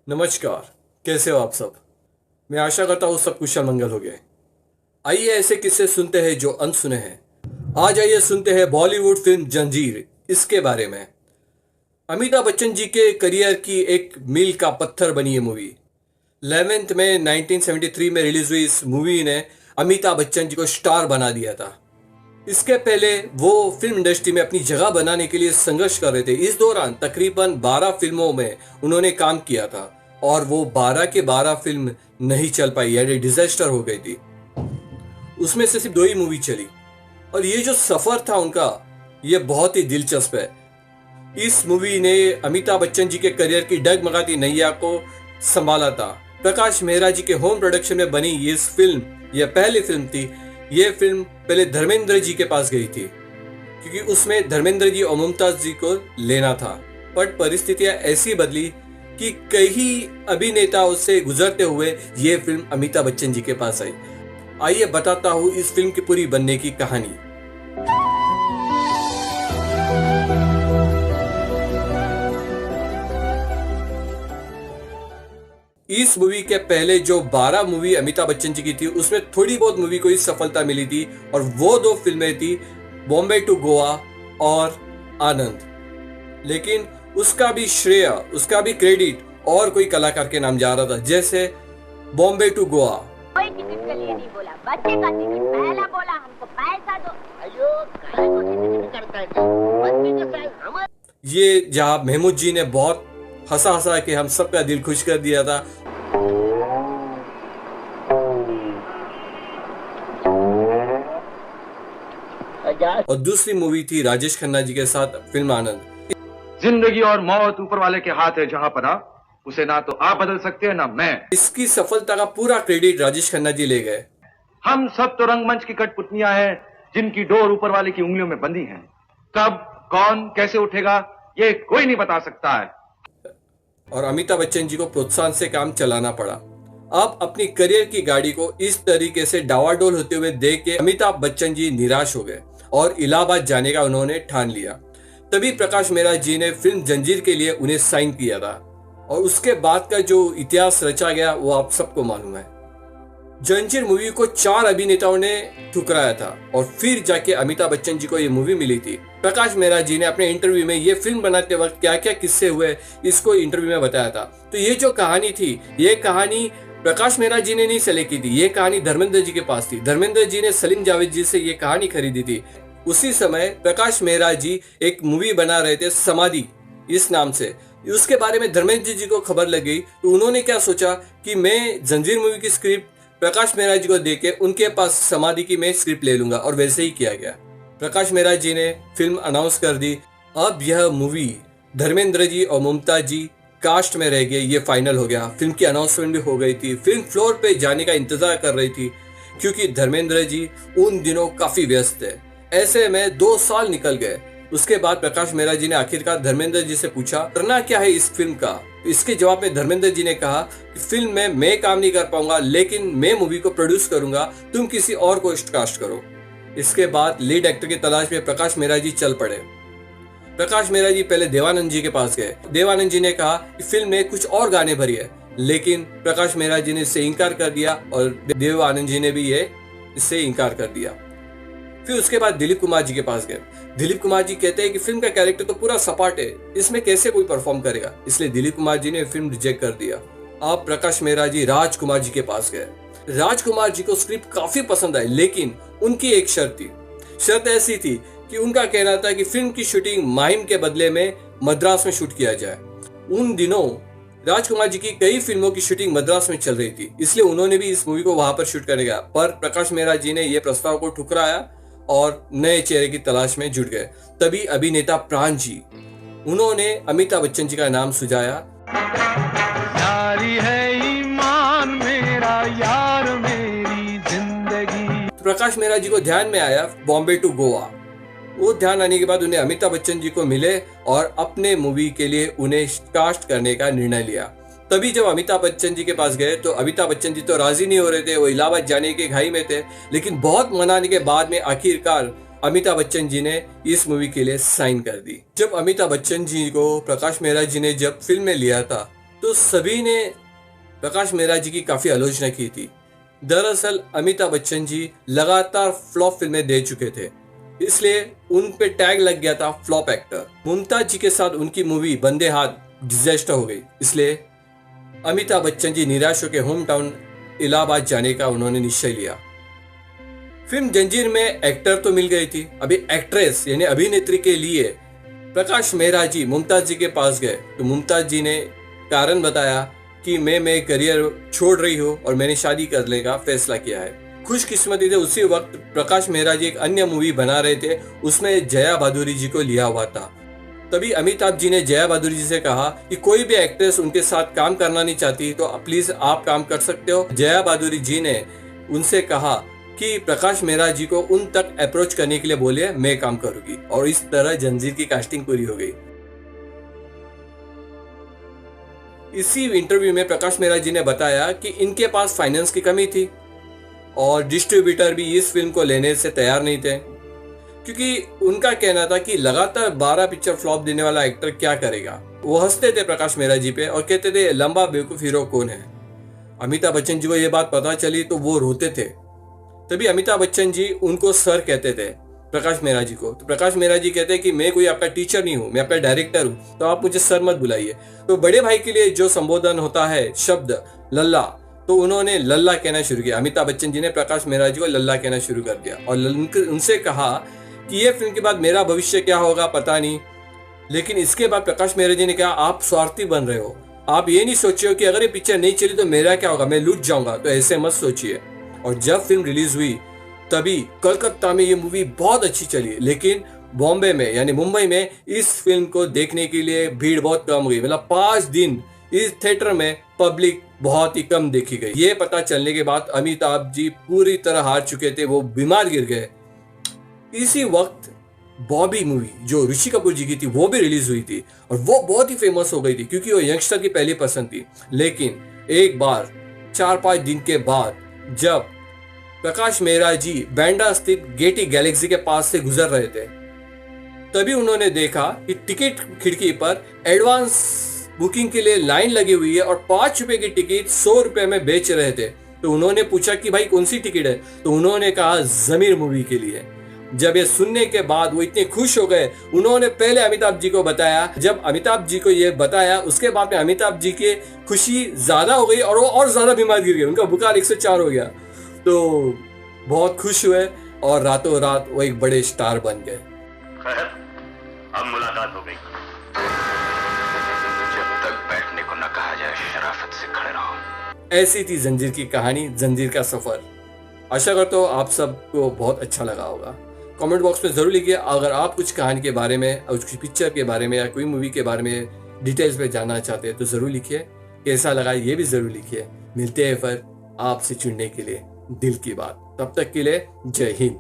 नमस्कार। कैसे हो आप सब? मैं आशा करता हूँ सब कुशल मंगल हो गए। आइए ऐसे किस्से सुनते हैं जो अनसुने हैं। आज आइए सुनते हैं बॉलीवुड फिल्म जंजीर इसके बारे में। अमिताभ बच्चन जी के करियर की एक मील का पत्थर बनी ये मूवी। 11 में 1973 में रिलीज हुई इस मूवी ने अमिताभ बच्चन जी को स्टार बना दिया था। इसके पहले वो फिल्म इंडस्ट्री में अपनी जगह बनाने के लिए संघर्ष कर रहे थे। इस दौरान तकरीबन 12 फिल्मों में उन्होंने काम किया था और वो 12 के 12 फिल्म नहीं चल पाई, यानी डिजास्टर हो गई थी। उसमें से सिर्फ 2 ही मूवी चली और ये जो सफर था उनका, ये बहुत ही दिलचस्प है। इस मूवी ने अमिताभ बच्चन जी के करियर की डगमगाती नैया को संभाला था। प्रकाश मेहरा जी के होम प्रोडक्शन में बनी ये इस फिल्म, यह पहली फिल्म थी। ये फिल्म पहले धर्मेंद्र जी के पास गई थी क्योंकि उसमें धर्मेंद्र जी और मुमताज जी को लेना था, बट परिस्थितियां ऐसी बदली कि कई अभिनेताओं से गुजरते हुए ये फिल्म अमिताभ बच्चन जी के पास आई। आइए बताता हूँ इस फिल्म की पूरी बनने की कहानी। इस मूवी के पहले जो 12 मूवी अमिताभ बच्चन जी की थी उसमें थोड़ी बहुत मूवी को ही सफलता मिली थी और वो 2 फिल्में थी बॉम्बे टू गोवा और आनंद। लेकिन उसका भी श्रेय, उसका भी क्रेडिट और कोई कलाकार के नाम जा रहा था, जैसे बॉम्बे टू गोवा। कोई टिकट के लिए नहीं बोला, बच्चे का टिकट पहला बोला, हमको पैसा दो। अयो काहे को टिकट करता है बच्चे के साथ हमारे। ये जहाँ महमूद जी ने बहुत हंसा हंसा के हम सबका दिल खुश कर दिया था। और दूसरी मूवी थी राजेश खन्ना जी के साथ फिल्म आनंद। जिंदगी और मौत ऊपर वाले के हाथ है, जहां पना उसे ना तो आप बदल सकते हैं ना मैं। इसकी सफलता का पूरा क्रेडिट राजेश खन्ना जी ले गए। हम सब तो रंगमंच की कठपुतलियां हैं जिनकी डोर ऊपर वाले की उंगलियों में बंधी है। कब कौन कैसे उठेगा ये कोई नहीं बता सकता है। और अमिताभ बच्चन जी को प्रोत्साहन से काम चलाना पड़ा। अब अपनी करियर की गाड़ी को इस तरीके से डावाडोल होते हुए देख के अमिताभ बच्चन जी निराश हो गए और इलाहाबाद जाने का उन्होंने ठान लिया। तभी प्रकाश मेहरा जी ने फिल्म जंजीर के लिए उन्हें साइन किया था और उसके बाद का जो इतिहास रचा गया वो आप सबको मालूम है। जंजीर मूवी को 4 अभिनेताओं ने ठुकराया था और फिर जाके अमिताभ बच्चन जी को ये मूवी मिली थी। प्रकाश मेहरा जी ने अपने इंटरव्यू में ये फिल्म बनाते वक्त क्या क्या किस्से हुए इसको इंटरव्यू में बताया था। तो ये जो कहानी थी, ये कहानी प्रकाश मेहरा जी ने नहीं सेलेक्ट की थी, ये कहानी धर्मेंद्र जी के पास थी। धर्मेंद्र जी ने सलीम जावेद जी से ये कहानी खरीदी थी। उसी समय प्रकाश मेहरा जी एक मूवी बना रहे थे समाधि इस नाम से। उसके बारे में धर्मेंद्र जी को खबर लग गई तो उन्होंने क्या सोचा कि मैं जंजीर मूवी की स्क्रिप्ट प्रकाश मेहरा जी को देके उनके पास समाधि की मैं स्क्रिप्ट ले लूंगा, और वैसे ही किया गया। प्रकाश मेहरा जी ने फिल्म अनाउंस कर दी। अब यह मूवी धर्मेंद्र जी और मुमताज जी कास्ट में रह गए, ये फाइनल हो गया। फिल्म की अनाउंसमेंट भी हो गई थी। फिल्म फ्लोर पे जाने का इंतजार कर रही थी क्योंकि धर्मेंद्र जी उन दिनों काफी व्यस्त थे। ऐसे में 2 साल निकल गए। उसके बाद प्रकाश मेहरा जी ने आखिरकार धर्मेंद्र जी से पूछा करना क्या है इस फिल्म का। इसके जवाब में धर्मेंद्र जी ने कहा कि फिल्म में मैं काम नहीं कर पाऊंगा, लेकिन मैं मूवी को प्रोड्यूस करूंगा, तुम किसी और को कास्ट करो। इसके बाद लीड एक्टर की तलाश में प्रकाश मेहरा जी चल पड़े। प्रकाश मेहरा जी पहले देवानंद जी के पास गए। देवानंद जी ने कहा कि फिल्म में कुछ और गाने भरिए, लेकिन प्रकाश मेहरा जी ने इससे इनकार कर दिया और देवानंद जी ने भी इससे इनकार कर दिया। फिर उसके बाद दिलीप कुमार जी के पास गए। दिलीप कुमार जी कहते हैं कि फिल्म का कैरेक्टर तो पूरा सपाट है, इसमें कैसे कोई परफॉर्म करेगा, इसलिए दिलीप कुमार जी ने फिल्म रिजेक्ट कर दिया। अब प्रकाश मेहरा जी राजकुमार जी के पास गए। राजकुमार जी को स्क्रिप्ट काफी पसंद आई, लेकिन उनकी एक शर्त थी। शर्त ऐसी थी कि उनका कहना था कि फिल्म की शूटिंग माहिम के बदले में मद्रास में शूट किया जाए। उन दिनों राजकुमार जी की कई फिल्मों की शूटिंग मद्रास में चल रही थी, इसलिए उन्होंने भी इस मूवी को वहां पर शूट करेगा। पर प्रकाश मेहरा जी ने यह प्रस्ताव को ठुकराया और नए चेहरे की तलाश में जुट गए। तभी अभिनेता प्राण जी, उन्होंने अमिताभ बच्चन जी का नाम सुझाया। यारी है ईमान मेरा यार मेरी जिंदगी। प्रकाश मेहरा जी को ध्यान में आया बॉम्बे टू गोवा। वो ध्यान आने के बाद उन्हें अमिताभ बच्चन जी को मिले और अपने मूवी के लिए उन्हें कास्ट करने का निर्णय लिया। तभी जब अमिताभ बच्चन जी के पास गए तो अमिताभ बच्चन जी तो राजी नहीं हो रहे थे, वो इलाहाबाद जाने के घाई में थे। लेकिन बहुत मनाने के बाद में आखिरकार अमिताभ बच्चन जी ने इस मूवी के लिए साइन कर दी। जब अमिताभ बच्चन जी को प्रकाश मेहरा जी ने जब फिल्म में लिया था तो तो सभी ने प्रकाश मेहरा जी की काफी आलोचना की थी। दरअसल अमिताभ बच्चन जी लगातार फ्लॉप फिल्में दे चुके थे, इसलिए उन पे टैग लग गया था फ्लॉप एक्टर। मुमताज जी के साथ उनकी मूवी बंदे हाथ डिजास्टर हो गई, इसलिए अमिताभ बच्चन जी निराश होकर होम टाउन इलाहाबाद जाने का उन्होंने निश्चय लिया। फिल्म जंजीर में एक्टर तो मिल गई थी, अभी एक्ट्रेस यानी अभिनेत्री के लिए प्रकाश मेहरा जी मुमताज जी के पास गए तो मुमताज जी ने कारण बताया कि मैं करियर छोड़ रही हूँ और मैंने शादी करने का फैसला किया है। खुशकिस्मती से उसी वक्त प्रकाश मेहरा जी एक अन्य मूवी बना रहे थे, उसमें जया भादुरी जी को लिया हुआ था। तभी अमिताभ जी ने जया भादुरी जी से कहा कि कोई भी एक्ट्रेस उनके साथ काम करना नहीं चाहती तो प्लीज आप काम कर सकते हो। जया भादुरी जी ने उनसे कहा कि प्रकाश मेहरा जी को उन तक अप्रोच करने के लिए बोले मैं काम करूंगी, और इस तरह जंजीर की कास्टिंग पूरी हो गई। इसी इंटरव्यू में प्रकाश मेहरा जी ने बताया कि इनके पास फाइनेंस की कमी थी और डिस्ट्रीब्यूटर भी इस फिल्म को लेने से तैयार नहीं थे, क्योंकि उनका कहना था कि लगातार 12 पिक्चर फ्लॉप देने वाला एक्टर क्या करेगा। वो हंसते थे प्रकाश मेहरा जी पे और कहते थे लंबा बेवकूफ हीरो कौन है। अमिताभ बच्चन जी को ये बात पता चली तो वो रोते थे। तभी अमिताभ बच्चन जी उनको सर कहते थे प्रकाश मेहरा जी को। तो प्रकाश मेहरा जी कहते हैं कि मैं कोई आपका टीचर नहीं हूँ, मैं आपका डायरेक्टर हूँ, तो आप मुझे सर मत बुलाइए। तो बड़े भाई के लिए जो संबोधन होता है शब्द लल्ला, तो उन्होंने लल्ला कहना शुरू किया। अमिताभ बच्चन जी ने प्रकाश मेहरा जी को लल्ला कहना शुरू कर दिया और उनसे कहा कि ये फिल्म के बाद मेरा भविष्य क्या होगा पता नहीं। लेकिन इसके बाद प्रकाश मेहरा जी ने कहा आप स्वार्थी बन रहे हो, आप ये नहीं सोचिए कि अगर ये पिक्चर नहीं चली तो मेरा क्या होगा, मैं लूट जाऊंगा, तो ऐसे मत सोचिए। और जब फिल्म रिलीज हुई तभी कलकत्ता में ये मूवी बहुत अच्छी चली, लेकिन बॉम्बे में यानी मुंबई में इस फिल्म को देखने के लिए भीड़ बहुत कम हुई। मतलब 5 दिन इस थिएटर में पब्लिक बहुत ही कम देखी गई। ये पता चलने के बाद अमिताभ जी पूरी तरह हार चुके थे, वो बीमार गिर गए। इसी वक्त बॉबी मूवी जो ऋषि कपूर जी की थी वो भी रिलीज हुई थी और वो बहुत ही फेमस हो गई थी क्योंकि वो यंगस्टर की पहली पसंद थी। लेकिन एक बार 4-5 दिन के बाद जब प्रकाश मेहरा जी बैंड्रा स्थित गेटी गैलेक्सी के पास से गुजर रहे थे, तभी उन्होंने देखा कि टिकट खिड़की पर एडवांस बुकिंग के लिए लाइन लगी हुई है और 5 रुपए की टिकट 100 रुपए में बेच रहे थे। तो उन्होंने पूछा कि भाई कौन सी टिकट है, तो उन्होंने कहा जमीर मूवी के लिए। जब ये सुनने के बाद वो इतने खुश हो गए, उन्होंने पहले अमिताभ जी को बताया। जब अमिताभ जी को ये बताया उसके बाद में अमिताभ जी की खुशी ज्यादा हो गई और वो और ज्यादा बीमार गिर गए, उनका बुखार 104 हो गया। तो बहुत खुश हुए और रातों रात वो एक बड़े स्टार बन गए। खैर, अब मुलाकात हो गई। जब तक बैठने को न कहा जाए शराफत से खड़े रहो। ऐसी थी जंजीर की कहानी, जंजीर का सफर। आशा करता हूँ आप सबको बहुत अच्छा लगा होगा। कमेंट बॉक्स में जरूर लिखिए अगर आप कुछ कहानी के बारे में, कुछ पिक्चर के बारे में या कोई मूवी के बारे में डिटेल्स में जानना चाहते हैं तो जरूर लिखिए। कैसा लगा ये भी जरूर लिखिए। मिलते हैं फिर आपसे जुड़ने के लिए दिल की बात। तब तक के लिए जय हिंद।